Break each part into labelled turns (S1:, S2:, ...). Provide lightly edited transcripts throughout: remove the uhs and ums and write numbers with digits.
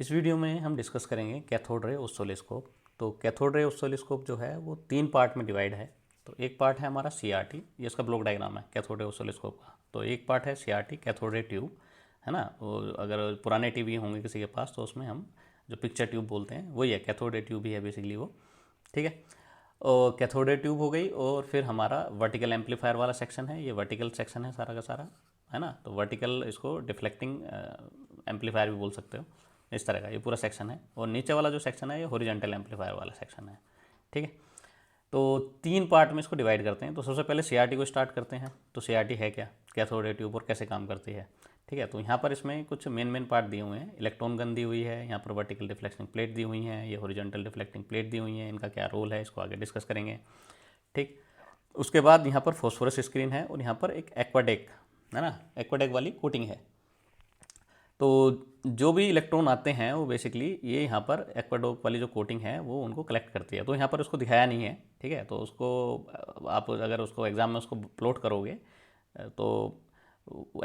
S1: इस वीडियो में हम डिस्कस करेंगे कैथोड रे ऑसिलोस्कोप। तो कैथोड रे ऑसिलोस्कोप जो है वो 3 पार्ट में डिवाइड है। तो एक पार्ट है हमारा CRT, ये इसका ब्लॉक डायग्राम है कैथोड रे ऑसिलोस्कोप का। तो एक पार्ट है CRT कैथोड रे ट्यूब, है ना। और अगर पुराने टीवी होंगे किसी के पास तो उसमें हम जो पिक्चर ट्यूब बोलते हैं वही है, कैथोड रे ट्यूब ही है बेसिकली वो, ठीक है। और कैथोड रे ट्यूब हो गई, और फिर हमारा वर्टिकल एम्पलीफायर वाला सेक्शन है, ये वर्टिकल सेक्शन है सारा का सारा, है ना। तो वर्टिकल इसको डिफ्लेक्टिंग एम्पलीफायर भी बोल सकते हो, इस तरह का ये पूरा सेक्शन है। और नीचे वाला जो सेक्शन है ये हॉरिजॉन्टल एम्पलीफायर वाला सेक्शन है, ठीक है। तो 3 पार्ट में इसको डिवाइड करते हैं। तो सबसे पहले CRT को स्टार्ट करते हैं। तो CRT है क्या, कैथोड रे ट्यूब, और कैसे काम करती है, ठीक है। तो यहाँ पर इसमें कुछ मेन पार्ट दिए हुए हैं। इलेक्ट्रॉन गन दी हुई है, यहाँ पर वर्टिकल डिफ्लेक्टिंग प्लेट दी हुई हैं, ये हॉरिजॉन्टल डिफ्लेक्टिंग प्लेट दी हुई हैं। इनका क्या रोल है इसको आगे डिस्कस करेंगे, ठीक। उसके बाद यहाँ पर फॉस्फोरस स्क्रीन है, और यहाँ पर एक एक्वाडेक, है ना, एक्वाडेक वाली कोटिंग है। तो जो भी इलेक्ट्रॉन आते हैं वो बेसिकली ये यहाँ पर एक्वाडोक वाली जो कोटिंग है वो उनको कलेक्ट करती है। तो यहाँ पर उसको दिखाया नहीं है, ठीक है। तो उसको आप अगर उसको एग्ज़ाम में उसको प्लॉट करोगे तो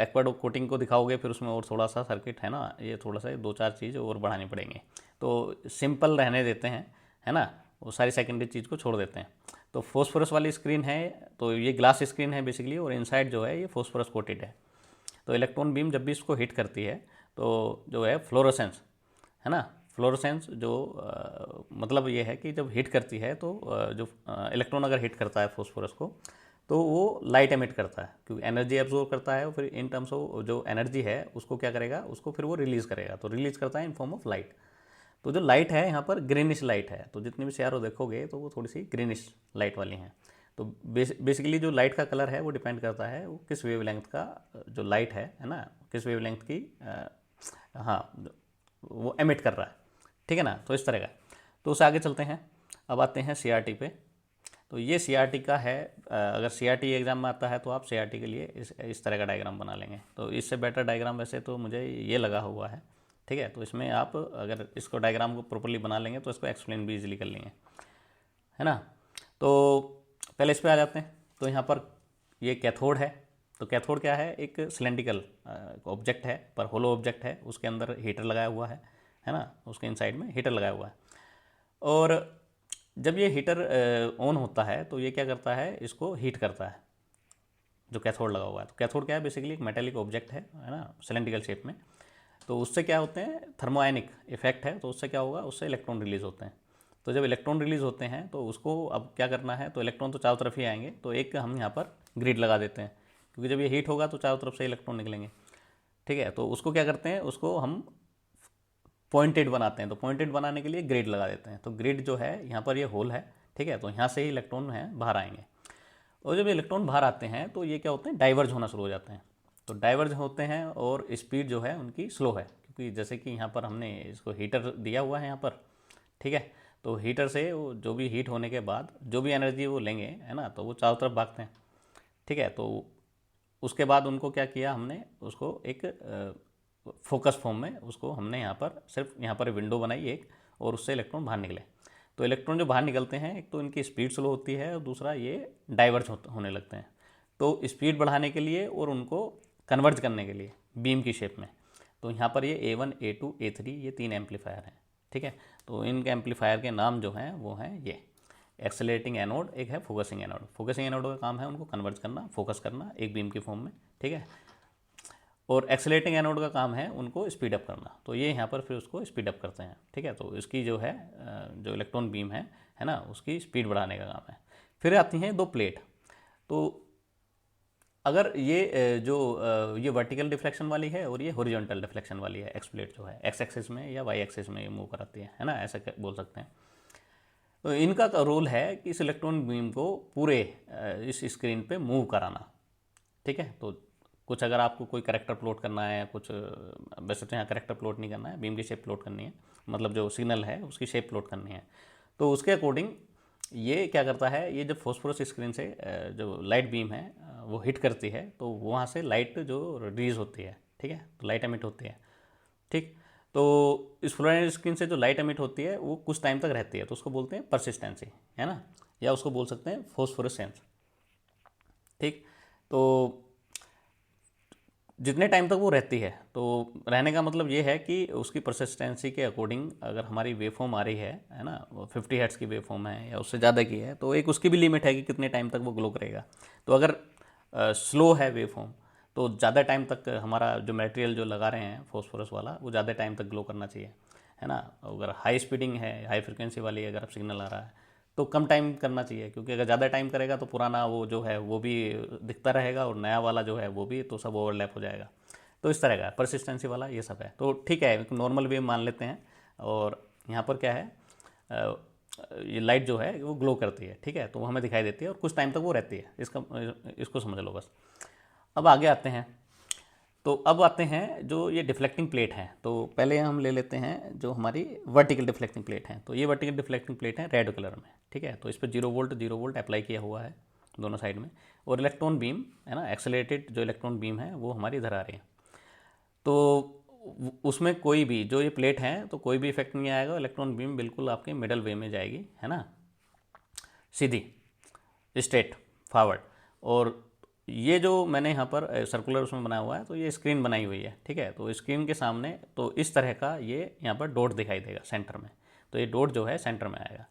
S1: एक्वाडोक कोटिंग को दिखाओगे, फिर उसमें और थोड़ा सा सर्किट है ना, ये थोड़ा सा 2-4 चीज़ और बढ़ानी पड़ेंगे। तो सिंपल रहने देते हैं, है ना, वो सारी सेकेंडरी चीज़ को छोड़ देते हैं। तो फॉस्फोरस वाली स्क्रीन है, तो ये ग्लास स्क्रीन है बेसिकली, और इनसाइड जो है ये फॉस्फोरस कोटेड है। तो इलेक्ट्रॉन बीम जब भी इसको हिट करती है तो जो है फ्लोरोसेंस, है ना, फ्लोरोसेंस जो मतलब ये है कि जब हिट करती है तो जो इलेक्ट्रॉन अगर हिट करता है फॉस्फोरस को तो वो लाइट एमिट करता है, क्योंकि एनर्जी एब्जॉर्ब करता है, और फिर इन टर्म्स ऑफ जो एनर्जी है उसको क्या करेगा, उसको फिर वो रिलीज़ करेगा। तो रिलीज़ करता है इन फॉर्म ऑफ लाइट। तो जो लाइट है यहाँ पर ग्रीनिश लाइट है। तो जितनी भी CRO देखोगे तो वो थोड़ी सी ग्रीनिश लाइट वाली हैं। तो बेसिकली जो लाइट का कलर है वो डिपेंड करता है वो किस वेवलेंथ का जो लाइट है ना, किस वेवलेंथ की हाँ वो एमिट कर रहा है, ठीक है ना। तो इस तरह का। तो उससे आगे चलते हैं, अब आते हैं CRT पे। तो ये CRT का है। अगर CRT एग्ज़ाम में आता है तो आप CRT के लिए इस तरह का डायग्राम बना लेंगे। तो इससे बेटर डायग्राम वैसे तो मुझे ये लगा हुआ है, ठीक है। तो इसमें आप अगर इसको डायग्राम को प्रॉपर्ली बना लेंगे तो इसको एक्सप्लेन भी इजीली कर लेंगे, है ना। तो पहले इस पे आ जाते हैं। तो यहाँ पर ये कैथोड है। तो कैथोड क्या है, एक सिलेंड्रिकल ऑब्जेक्ट है, पर होलो ऑब्जेक्ट है, उसके अंदर हीटर लगाया हुआ है ना, उसके इनसाइड में हीटर लगाया हुआ है। और जब ये हीटर ऑन होता है तो ये क्या करता है, इसको हीट करता है जो कैथोड लगा हुआ है। तो कैथोड क्या है, बेसिकली एक मेटेलिक ऑब्जेक्ट है ना, सिलेंड्रिकल शेप में। तो उससे क्या होते हैं, थर्मोआयनिक इफेक्ट है, तो उससे क्या होगा, उससे इलेक्ट्रॉन रिलीज होते हैं। तो जब इलेक्ट्रॉन रिलीज होते हैं तो उसको अब क्या करना है, तो इलेक्ट्रॉन तो चारों तरफ ही आएंगे, तो एक हम यहाँ पर ग्रिड लगा देते हैं, क्योंकि जब ये हीट होगा तो चारों तरफ से इलेक्ट्रॉन निकलेंगे, ठीक है। तो उसको क्या करते हैं, उसको हम पॉइंटेड बनाते हैं। तो पॉइंटेड बनाने के लिए ग्रिड लगा देते हैं। तो ग्रिड जो है यहाँ पर ये होल है, ठीक है। तो यहाँ से ही इलेक्ट्रॉन है बाहर आएंगे, और जब इलेक्ट्रॉन बाहर आते हैं तो ये क्या होते हैं, डाइवर्ज होना शुरू हो जाते हैं। तो डाइवर्ज होते हैं और स्पीड जो है उनकी स्लो है, क्योंकि जैसे कि यहाँ पर हमने इसको हीटर दिया हुआ है यहाँ पर, ठीक है। तो हीटर से वो जो भी हीट होने के बाद जो भी एनर्जी वो लेंगे, है ना, तो वो चारों तरफ भागते हैं, ठीक है। तो उसके बाद उनको क्या किया हमने, उसको एक फोकस फॉर्म में उसको हमने यहाँ पर सिर्फ यहाँ पर विंडो बनाई एक, और उससे इलेक्ट्रॉन बाहर निकले। तो इलेक्ट्रॉन जो बाहर निकलते हैं, एक तो इनकी स्पीड स्लो होती है, और दूसरा ये डाइवर्ज होने लगते हैं। तो स्पीड बढ़ाने के लिए और उनको कन्वर्ज करने के लिए बीम की शेप में, तो यहाँ पर ये A1 A2 A3 ये 3 एम्पलीफायर हैं, ठीक है। तो इनके एम्पलीफायर के नाम जो हैं वो हैं ये एक्सेलरेटिंग एनोड, एक है फोकसिंग एनोड। फोकसिंग एनोड का काम है उनको कन्वर्ज करना, फोकस करना एक बीम की फॉर्म में, ठीक है। और एक्सेलरेटिंग एनोड का काम है उनको स्पीड अप करना। तो ये यहाँ पर फिर उसको स्पीड अप करते हैं, ठीक है। तो इसकी जो है जो इलेक्ट्रॉन बीम है ना, उसकी स्पीड बढ़ाने का काम है। फिर आती हैं 2 प्लेट। तो अगर ये ये वर्टिकल डिफ्लेक्शन वाली है और ये हॉरिजॉन्टल डिफ्लेक्शन वाली है, एक्स प्लेट जो है एक्स एक्सिस में या वाई एक्सिस में मूव कराती है ना, ऐसा बोल सकते हैं। तो इनका रोल है कि इस इलेक्ट्रॉन बीम को पूरे इस स्क्रीन पे मूव कराना, ठीक है। तो कुछ अगर आपको कोई करेक्टर प्लॉट करना है, कुछ वैसे तो यहाँ करेक्टर प्लॉट नहीं करना है, बीम की शेप प्लॉट करनी है, मतलब जो सिग्नल है उसकी शेप प्लॉट करनी है। तो उसके अकॉर्डिंग ये क्या करता है, ये जब फॉस्फोरस स्क्रीन से जो लाइट बीम है वो हिट करती है, तो वहाँ से लाइट जो रिलीज होती है, ठीक है, तो लाइट एमिट होती है, ठीक। तो इस फ्लोरेसेंट स्क्रीन से जो लाइट एमिट होती है वो कुछ टाइम तक रहती है, तो उसको बोलते हैं परसिस्टेंसी, है ना, या उसको बोल सकते हैं फॉस्फोरेसेंस, ठीक। तो जितने टाइम तक वो रहती है, तो रहने का मतलब ये है कि उसकी परसिस्टेंसी के अकॉर्डिंग अगर हमारी वेवफॉर्म आ रही है ना, 50 हर्ट्ज़ की वेवफॉर्म है या उससे ज़्यादा की है, तो एक उसकी भी लिमिट है कि कितने टाइम तक वो ग्लो करेगा। तो अगर स्लो है वेवफॉर्म, तो ज़्यादा टाइम तक हमारा जो मटेरियल जो लगा रहे हैं फॉस्फोरस वाला, वो ज़्यादा टाइम तक ग्लो करना चाहिए, है ना। अगर हाई स्पीडिंग है, हाई फ्रिक्वेंसी वाली अगर आप सिग्नल आ रहा है, तो कम टाइम करना चाहिए, क्योंकि अगर ज़्यादा टाइम करेगा तो पुराना वो जो है वो भी दिखता रहेगा और नया वाला जो है वो भी, तो सब ओवरलैप हो जाएगा। तो इस तरह का परसिस्टेंसी वाला ये सब है। तो ठीक है, एक नॉर्मल वेव मान लेते हैं। और यहाँ पर क्या है, ये लाइट जो है वो ग्लो करती है, ठीक है, तो वो हमें दिखाई देती है और कुछ टाइम तक वो रहती है। इसको समझ लो बस। अब आगे आते हैं। तो अब आते हैं जो ये डिफ्लेक्टिंग प्लेट है। तो पहले हम ले लेते हैं जो हमारी वर्टिकल डिफ्लेक्टिंग प्लेट है। तो ये वर्टिकल डिफ्लेक्टिंग प्लेट है रेड कलर में, ठीक है। तो इस पर 0 वोल्ट अप्लाई किया हुआ है दोनों साइड में, और इलेक्ट्रॉन बीम है ना, एक्सेलरेटेड जो इलेक्ट्रॉन बीम है वो हमारी इधर आ रही है। तो उसमें कोई भी जो ये प्लेट है, तो कोई भी इफेक्ट नहीं आएगा, इलेक्ट्रॉन बीम बिल्कुल आपके मिडल वे में जाएगी, है ना, सीधी, स्ट्रेट फॉरवर्ड। और ये जो मैंने यहाँ पर सर्कुलर उसमें बनाया हुआ है, तो ये स्क्रीन बनाई हुई है, ठीक है। तो स्क्रीन के सामने तो इस तरह का ये यहाँ पर डॉट दिखाई देगा सेंटर में। तो ये डॉट जो है सेंटर में आएगा,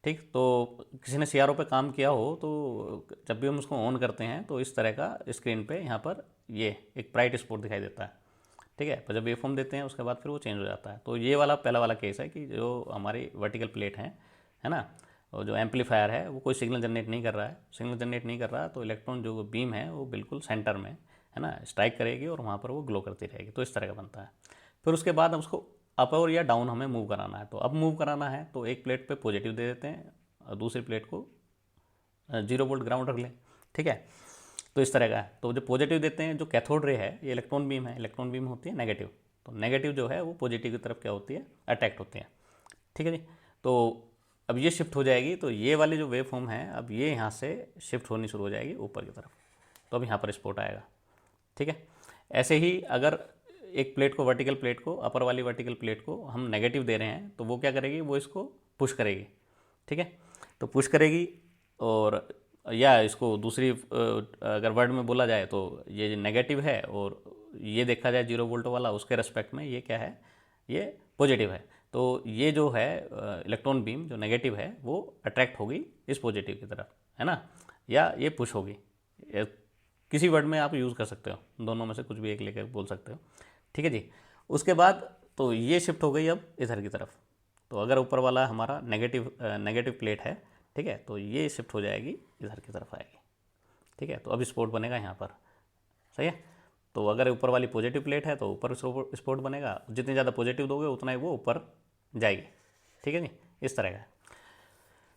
S1: ठीक। तो किसी ने सीआरओ पे काम किया हो तो जब भी हम उसको ऑन करते हैं तो इस तरह का स्क्रीन पे यहाँ पर ये एक ब्राइट स्पॉट दिखाई देता है, ठीक है। पर जब वेवफॉर्म देते हैं उसके बाद फिर वो चेंज हो जाता है। तो ये वाला पहला वाला केस है कि जो हमारी वर्टिकल प्लेट है ना, और जो एम्पलीफायर है वो कोई सिग्नल जनरेट नहीं कर रहा है, सिग्नल जनरेट नहीं कर रहा, तो इलेक्ट्रॉन जो बीम है वो बिल्कुल सेंटर में, है ना, स्ट्राइक करेगी और वहाँ पर वो ग्लो करती रहेगी। तो इस तरह का बनता है। फिर उसके बाद हम उसको अप और या डाउन हमें मूव कराना है। तो अब मूव कराना है तो एक प्लेट पे पॉजिटिव दे देते हैं और दूसरी प्लेट को 0 वोल्ट ग्राउंड रख लें, ठीक है। तो इस तरह का है। तो जो पॉजिटिव देते हैं, जो कैथोड रे है, ये इलेक्ट्रॉन बीम है, इलेक्ट्रॉन बीम होती है नेगेटिव। तो नेगेटिव जो है वो पॉजिटिव की तरफ क्या होती है, अट्रैक्ट होती है, ठीक है जी। तो अब ये शिफ्ट हो जाएगी, तो ये वाली जो वेव फॉर्म है अब ये यहाँ से शिफ्ट होनी शुरू हो जाएगी ऊपर की तरफ। तो अब यहाँ पर स्पॉट आएगा, ठीक है। ऐसे ही अगर एक प्लेट को, वर्टिकल प्लेट को, अपर वाली वर्टिकल प्लेट को हम नेगेटिव दे रहे हैं, तो वो क्या करेगी, वो इसको पुश करेगी, ठीक है। तो पुश करेगी, और या इसको दूसरी अगर वर्ड में बोला जाए तो ये नेगेटिव है, और ये देखा जाए 0 वोल्ट वाला, उसके रेस्पेक्ट में ये क्या है, ये पॉजिटिव है। तो ये जो है इलेक्ट्रॉन बीम जो नेगेटिव है वो अट्रैक्ट होगी इस पॉजिटिव की तरफ, है ना, या ये पुश होगी। किसी वर्ड में आप यूज़ कर सकते हो, दोनों में से कुछ भी एक लेकर बोल सकते हो, ठीक है जी। उसके बाद तो ये शिफ्ट हो गई अब इधर की तरफ। तो अगर ऊपर वाला हमारा नेगेटिव प्लेट है, ठीक है, तो ये शिफ्ट हो जाएगी इधर की तरफ आएगी, ठीक है। तो अब स्पॉट बनेगा यहाँ पर, सही है। तो अगर ऊपर वाली पॉजिटिव प्लेट है तो ऊपर स्पॉट बनेगा, जितनी ज़्यादा पॉजिटिव दोगे उतना ही वो ऊपर जाएगी, ठीक है जी। इस तरह का।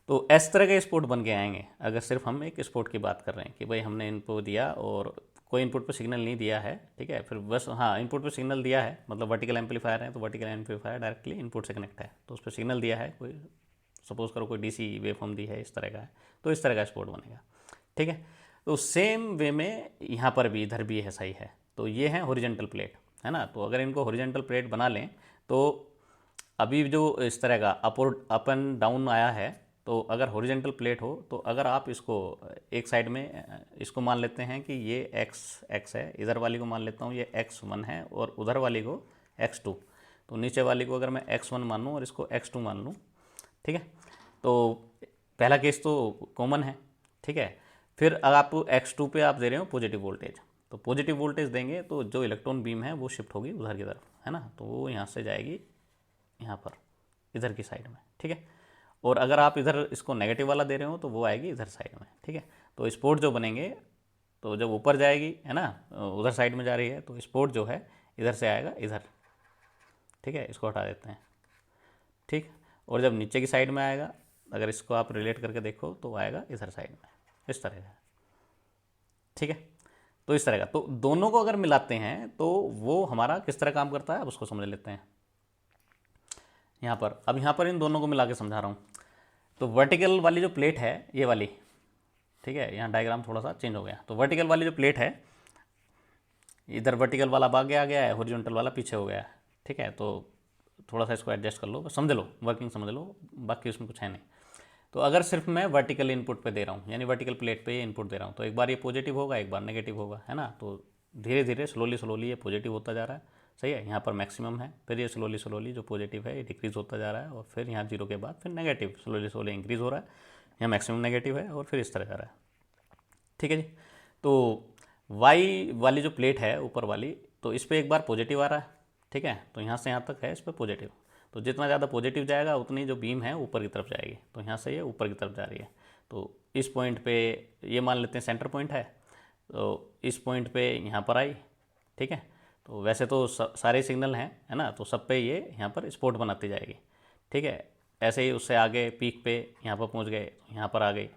S1: तो इस तरह के स्पॉट बन के आएंगे अगर सिर्फ हम एक स्पॉट की बात कर रहे हैं कि भाई हमने इनको दिया और कोई इनपुट पे सिग्नल नहीं दिया है, ठीक है। फिर बस हाँ, इनपुट पे सिग्नल दिया है, मतलब वर्टिकल एम्पलीफायर है तो वर्टिकल एम्पलीफायर डायरेक्टली इनपुट से कनेक्ट है, तो उस पर सिग्नल दिया है, कोई सपोज करो कोई डीसी वेवफॉर्म दी है, इस तरह का है, तो इस तरह का स्पॉट बनेगा, ठीक है। तो सेम वे में यहाँ पर भी, इधर भी ऐसा ही है। तो ये है हॉरिजेंटल प्लेट, है ना। तो अगर इनको हॉरिजेंटल प्लेट बना लें तो अभी जो इस तरह का अप एंड डाउन आया है, तो अगर हॉरिजेंटल प्लेट हो तो अगर आप इसको एक साइड में इसको मान लेते हैं कि ये x है, इधर वाली को मान लेता हूँ ये x1 है और उधर वाली को x2। तो नीचे वाली को अगर मैं x1 मान लूँ और इसको x2 मान लूँ, ठीक है। तो पहला केस तो कॉमन है, ठीक है। फिर अगर आप x2 पे आप दे रहे हो पॉजिटिव वोल्टेज, तो पॉजिटिव वोल्टेज देंगे तो जो इलेक्ट्रॉन बीम है वो शिफ्ट होगी उधर की तरफ, है ना। तो वो यहाँ से जाएगी यहाँ पर इधर की साइड में, ठीक है। और अगर आप इधर इसको नेगेटिव वाला दे रहे हो तो वो आएगी इधर साइड में, ठीक है। तो स्पॉट जो बनेंगे, तो जब ऊपर जाएगी, है ना, उधर साइड में जा रही है, तो स्पॉट जो है इधर से आएगा इधर, ठीक है। इसको हटा देते हैं, ठीक। और जब नीचे की साइड में आएगा, अगर इसको आप रिलेट करके देखो तो आएगा इधर साइड में, इस तरह का, ठीक है। तो इस तरह का, तो दोनों को अगर मिलाते हैं तो वो हमारा किस तरह काम करता है, अब उसको समझ लेते हैं यहाँ पर। अब यहाँ पर इन दोनों को मिला के समझा रहा हूँ। तो वर्टिकल वाली जो प्लेट है ये वाली, ठीक है, यहाँ डायग्राम थोड़ा सा चेंज हो गया। तो वर्टिकल वाली जो प्लेट है, इधर वर्टिकल वाला आगे आ गया है, हॉरिजॉन्टल वाला पीछे हो गया है, ठीक है। तो थोड़ा सा इसको एडजस्ट कर लो, समझ लो, वर्किंग समझ लो, बाकी उसमें कुछ है नहीं। तो अगर सिर्फ मैं वर्टिकल इनपुट पे दे रहा हूँ, यानी वर्टिकल प्लेट पे ये इनपुट दे रहा हूँ, तो एक बार ये पॉजिटिव होगा, एक बार नेगेटिव होगा, है ना। तो धीरे धीरे स्लोली ये पॉजिटिव होता जा रहा है, सही है। यहाँ पर मैक्सिमम है, फिर ये स्लोली जो पॉजिटिव है ये डिक्रीज़ होता जा रहा है, और फिर यहाँ 0 के बाद फिर नेगेटिव स्लोली इंक्रीज़ हो रहा है, यहाँ मैक्सिमम नेगेटिव है और फिर इस तरह जा रहा है, ठीक है जी। तो वाई वाली जो प्लेट है ऊपर वाली, तो इस पर एक बार पॉजिटिव आ रहा है, ठीक है। तो यहाँ से यहाँ तक है इस पर पॉजिटिव, तो जितना ज़्यादा पॉजिटिव जाएगा उतनी जो बीम है ऊपर की तरफ जाएगी, तो यहाँ से ये ऊपर की तरफ जा रही है। तो इस पॉइंट पे ये मान लेते हैं सेंटर पॉइंट है, तो इस पॉइंट पे यहाँ पर आई, ठीक है। तो वैसे तो सारे सिग्नल हैं, है ना, तो सब पे ये यहाँ पर स्पॉट बनाती जाएगी, ठीक है। ऐसे ही उससे आगे पीक पे यहाँ पर पहुँच गए, यहाँ पर आ गई,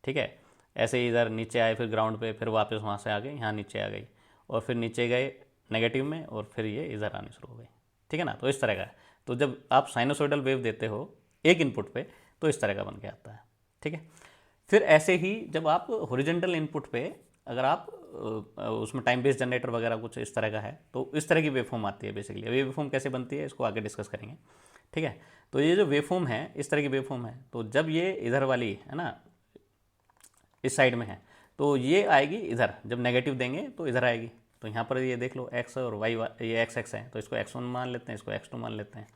S1: ठीक है। ऐसे ही इधर नीचे आए, फिर ग्राउंड पे, फिर वापस वहाँ से आ गए, यहाँ नीचे आ गई, और फिर नीचे गए नेगेटिव में, और फिर ये इधर आनी शुरू हो गई, ठीक है ना। तो इस तरह का है। तो जब आप साइनोसॉइडल वेव देते हो एक इनपुट पे, तो इस तरह का बन के आता है, ठीक है। फिर ऐसे ही जब आप हॉरिजॉन्टल इनपुट पे अगर आप उसमें टाइम बेस्ड जनरेटर वगैरह कुछ इस तरह का है, तो इस तरह की वेवफॉर्म आती है बेसिकली। अब ये वेवफॉर्म कैसे बनती है इसको आगे डिस्कस करेंगे, ठीक है। तो ये जो वेवफॉर्म है इस तरह की वेवफॉर्म है, तो जब ये इधर वाली है ना इस साइड में है, तो ये आएगी इधर, जब नेगेटिव देंगे तो इधर आएगी। तो यहाँ पर ये देख लो एक्स और वाई, ये एक्स है, तो इसको x1 मान लेते हैं, इसको x2 मान लेते हैं,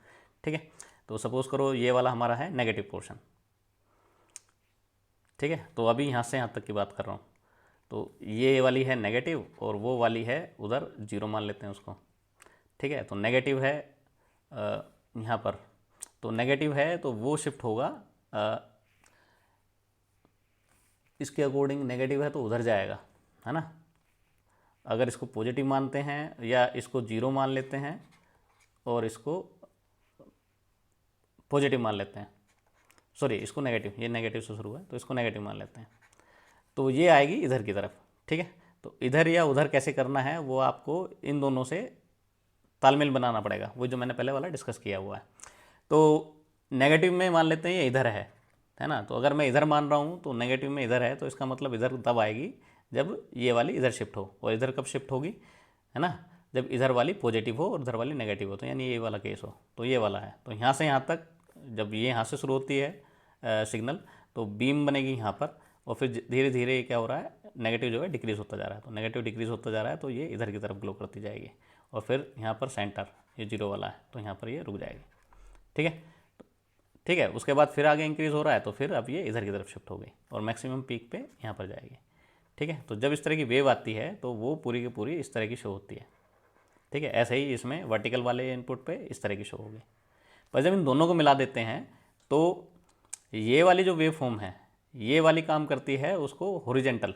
S1: ठीक है। तो सपोज करो ये वाला हमारा है नेगेटिव पोर्शन, ठीक है। तो अभी यहाँ से यहाँ तक की बात कर रहा हूँ, तो ये वाली है नेगेटिव और वो वाली है उधर 0 मान लेते हैं उसको, ठीक है। तो नेगेटिव है यहाँ पर, तो नेगेटिव है तो वो शिफ्ट होगा इसके अकॉर्डिंग, नेगेटिव है तो उधर जाएगा, है ना। अगर इसको पॉजिटिव मानते हैं या इसको 0 मान लेते हैं और इसको पॉजिटिव मान लेते हैं, सॉरी इसको नेगेटिव, ये नेगेटिव से शुरू है तो इसको नेगेटिव मान लेते हैं, तो ये आएगी इधर की तरफ, ठीक है। तो इधर या उधर कैसे करना है वो आपको इन दोनों से तालमेल बनाना पड़ेगा, वो जो मैंने पहले वाला डिस्कस किया हुआ है। तो नेगेटिव में मान लेते हैं ये इधर है ना। तो अगर मैं इधर मान रहा हूँ तो नेगेटिव में इधर है, तो इसका मतलब इधर तब आएगी जब ये वाली इधर शिफ्ट हो, और इधर कब शिफ्ट होगी, है ना, जब इधर वाली पॉजिटिव हो और इधर वाली नेगेटिव हो, तो यानी ये वाला केस हो। तो ये वाला है, तो यहाँ से यहाँ तक जब ये यहाँ से शुरू होती है सिग्नल, तो बीम बनेगी यहाँ पर, और फिर धीरे धीरे क्या हो रहा है, नेगेटिव जो है डिक्रीज़ होता जा रहा है, तो नेगेटिव डिक्रीज़ होता जा रहा है, तो ये इधर की तरफ ग्लो करती जाएगी, और फिर यहाँ पर सेंटर ये 0 वाला है, तो यहाँ पर ये रुक जाएगी, ठीक है। ठीक है, उसके बाद फिर आगे इंक्रीज़ हो रहा है, तो फिर अब ये इधर की तरफ शिफ्ट हो गई और मैक्सिमम पीक पे यहाँ पर जाएगी, ठीक है। तो जब इस तरह की वेव आती है तो वो पूरी की पूरी इस तरह की शो होती है, ठीक है। ऐसे ही इसमें वर्टिकल वाले इनपुट पे इस तरह की शो होगी। पर जब इन दोनों को मिला देते हैं तो ये वाली जो वेव फॉर्म है ये वाली काम करती है उसको हॉरिजेंटल,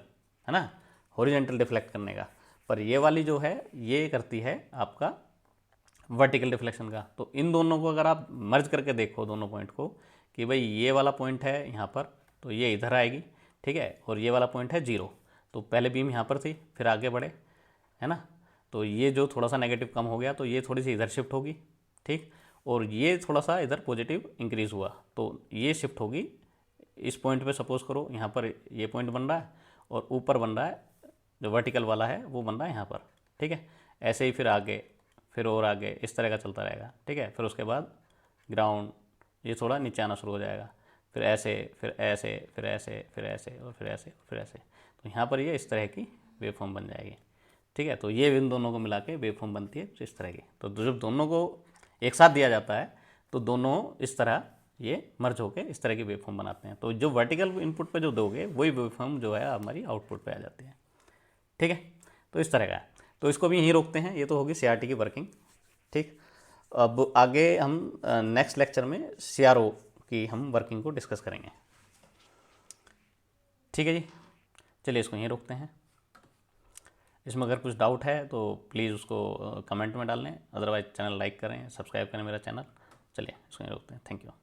S1: है ना, हॉरिजेंटल डिफ्लेक्ट करने का, पर ये वाली जो है ये करती है आपका वर्टिकल डिफ्लेक्शन का। तो इन दोनों को अगर आप मर्ज करके देखो दोनों पॉइंट को कि भाई ये वाला पॉइंट है यहाँ पर, तो ये इधर आएगी, ठीक है, और ये वाला पॉइंट है 0, तो पहले बीम यहाँ पर थी फिर आगे बढ़े, है ना, तो ये जो थोड़ा सा नेगेटिव कम हो गया तो ये थोड़ी सी इधर शिफ्ट होगी, ठीक, और ये थोड़ा सा इधर पॉजिटिव इंक्रीज़ हुआ तो ये शिफ्ट होगी इस पॉइंट पे। सपोज करो यहाँ पर ये पॉइंट बन रहा है और ऊपर बन रहा है जो वर्टिकल वाला है वो बन रहा है यहाँ पर, ठीक है। ऐसे ही फिर आगे फिर और आगे इस तरह का चलता रहेगा, ठीक है। फिर उसके बाद ग्राउंड ये थोड़ा नीचे आना शुरू हो जाएगा, फिर ऐसे फिर ऐसे फिर ऐसे फिर ऐसे और फिर ऐसे फिर ऐसे, तो यहाँ पर ये इस तरह की वेव फॉर्म बन जाएगी, ठीक है। तो ये इन दोनों को मिला के वेव फॉर्म बनती है इस तरह की। तो जब दोनों को एक साथ दिया जाता है तो दोनों इस तरह ये मर्ज होकर इस तरह की वेव फॉर्म बनाते हैं। तो जो वर्टिकल इनपुट पे जो दोगे वही वेव फॉर्म जो है हमारी आउटपुट पे आ जाती है, ठीक है। तो इस तरह का है, तो इसको भी यहीं रोकते हैं। ये तो होगी CRT की वर्किंग, ठीक। अब आगे हम नेक्स्ट लेक्चर में CRO की हम वर्किंग को डिस्कस करेंगे, ठीक है जी। चलिए इसको यहीं रोकते हैं। इसमें अगर कुछ डाउट है तो प्लीज़ उसको कमेंट में डाल लें, अदरवाइज चैनल लाइक करें, सब्सक्राइब करें मेरा चैनल। चलिए इसको यहीं रोकते हैं। Thank you.